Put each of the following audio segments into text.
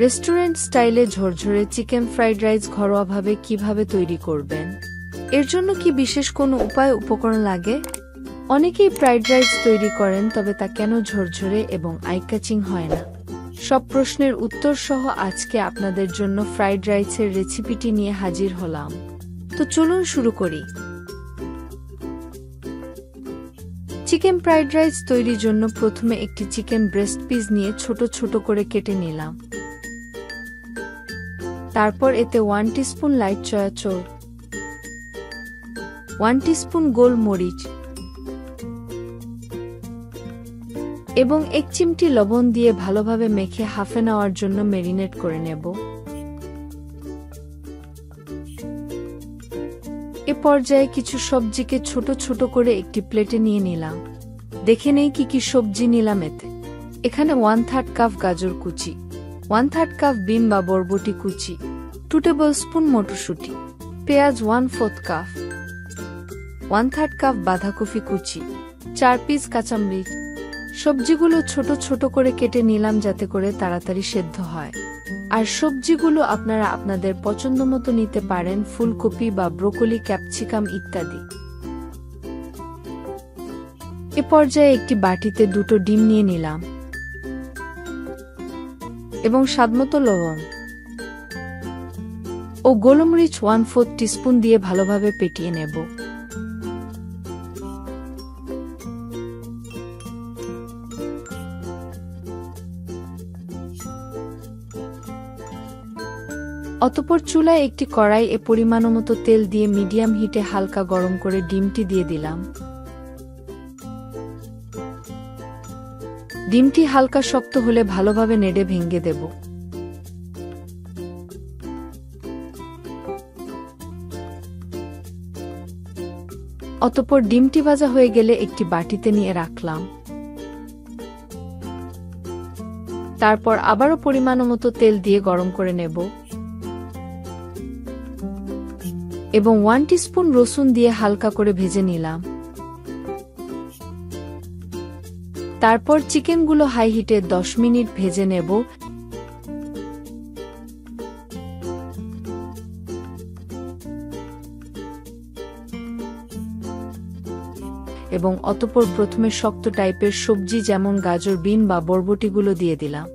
Restaurant স্টাইলে ঝরঝরে chicken fried rice ঘরোয়াভাবে কিভাবে তৈরি করবেন? এর জন্য কি বিশেষ কোনো উপকরণ লাগে? অনেকেই ফ্রাইড রাইস তৈরি করেন, তবে তা কেন ঝরঝরে এবং আই-ক্যাচিং হয় না? সব প্রশ্নের উত্তর সহ আজকে আপনাদের জন্য ফ্রাইড রাইসের রেসিপিটি নিয়ে হাজির হলাম। তো চলুন শুরু করি। চিকেন ফ্রাইড রাইস তৈরির জন্য প্রথমে একটি চিকেন ব্রেস্ট পিস নিয়ে ছোট ছোট করে কেটে নিলাম। তারপর এতে 1 teaspoon light soya sauce, 1 teaspoon গোলমরিচ এবং 1 চিমটি লবণ দিয়ে ভালোভাবে মেখে হাফ অ্যান আওয়ার জন্য ম্যারিনেট করে নেব। এ পর্যায়ে কিছু সবজিকে ছোট ছোট করে একটি প্লেটে নিয়ে নিলাম। দেখে নেই কি কি সবজি নিলাম এতে। এখানে 1/3 কাপ গাজর কুচি, 1/3 কাপ বিন বা বরবটি কুচি, 2 টেবিলস্পুন মটরশুঁটি, পেঁয়াজ 1/4 কাপ, 1/3 কাপ বাঁধাকপি কুচি, 4 পিস কাঁচামরিচ। সবজিগুলো ছোট ছোট করে কেটে নিলাম যাতে করে তাড়াতাড়ি সেদ্ধ হয়। আর সবজিগুলো আপনারা আপনাদের পছন্দমতো নিতে পারেন, ফুলকপি বা ব্রোকলি, ক্যাপসিকাম ইত্যাদি। এ পর্যায়ে একটি বাটিতে 2টো ডিম নিয়ে নিলাম এবং স্বাদমতো লবণ ও গোলমরিচ 1/4 টিস্পুন দিয়ে ভালোভাবে ফেটিয়ে নেব। অতঃপর চুলায় একটি কড়াইয়ে পরিমাণমতো তেল দিয়ে মিডিয়াম হিটে হালকা গরম করে ডিমটি দিয়ে দিলাম। ডিমটি হালকা শক্ত হলে ভালোভাবে নেড়ে ভেঙে দেব। অতঃপর ডিমটি ভাজা হয়ে গেলে একটি বাটিতে নিয়ে রাখলাম। তারপর আবারও পরিমাণমতো তেল দিয়ে গরম করে নেব এবং 1 টিস্পুন রসুন দিয়ে হালকা করে ভেজে নিলাম। তারপর চিকেনগুলো হাই হিটে 10 মিনিট ভেজে নেব এবং অতঃপর প্রথমে শক্ত টাইপের সবজি যেমন গাজর, বিন বা বরবটিগুলো দিয়ে দিলাম।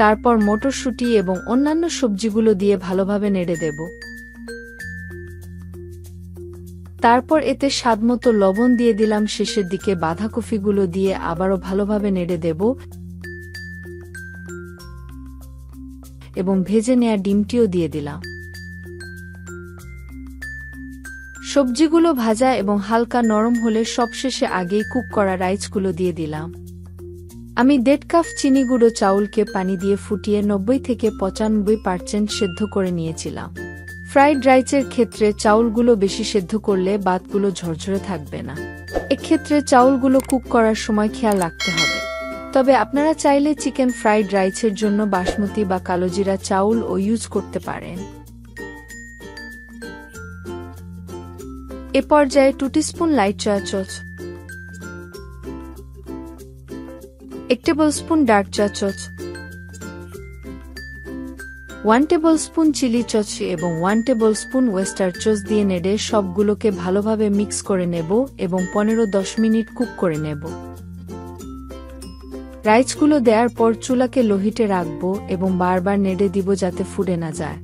তারপর মটরশুঁটি এবং অন্যান্য সবজিগুলো দিয়ে ভালোভাবে নেড়ে দেব। তারপর এতে স্বাদমতো লবণ দিয়ে দিলাম। শেষের দিকে বাঁধাকপিগুলো দিয়ে আবারও ভালোভাবে নেড়ে দেব এবং ভেজে নেওয়া ডিমটিও দিয়ে দিলাম। সবজিগুলো ভাজা এবং হালকা নরম হলে সবশেষে আগেই কুক করা রাইসগুলো দিয়ে দিলাম। আমি 1.5 কাপ চিনি গুঁড়ো চাউলকে পানি দিয়ে ফুটিয়ে 90 থেকে 95% সেদ্ধ করে নিয়েছিলাম। ফ্রাইড রাইসের ক্ষেত্রে চাউলগুলো বেশি সেদ্ধ করলে ভাতগুলো ঝরঝরে থাকবে না। এক্ষেত্রে চাউলগুলো কুক করার সময় খেয়াল রাখতে হবে। তবে আপনারা চাইলে চিকেন ফ্রাইড রাইসের জন্য বাসমতি বা কালোজিরা চাউল ও ইউজ করতে পারেন। এ পর্যায়ে 2 teaspoon light soya sauce, 1 tablespoon dark soya sauce, 1 tablespoon chilli sauce এবং 1 টেবিলস্পুন ওয়েস্টার সস দিয়ে নেড়ে সবগুলোকে ভালোভাবে মিক্স করে নেব এবং 15-10 মিনিট কুক করে নেব। রাইসগুলো দেওয়ার পর চুলাকে লো হিটে রাখবো এবং বারবার নেড়ে দিব যাতে ফুটে না যায়।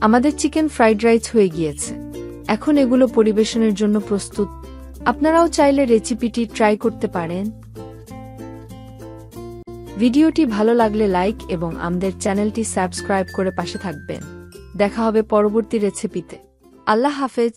আমাদের চিকেন ফ্রাইড রাইস হয়ে গিয়েছে। এখন এগুলো পরিবেশনের জন্য প্রস্তুত। আপনারাও চাইলে রেসিপিটি ট্রাই করতে পারেন। ভিডিওটি ভালো লাগলে লাইক এবং আমাদের চ্যানেলটি সাবস্ক্রাইব করে পাশে থাকবেন। দেখা হবে পরবর্তী রেসিপিতে। আল্লাহ হাফেজ।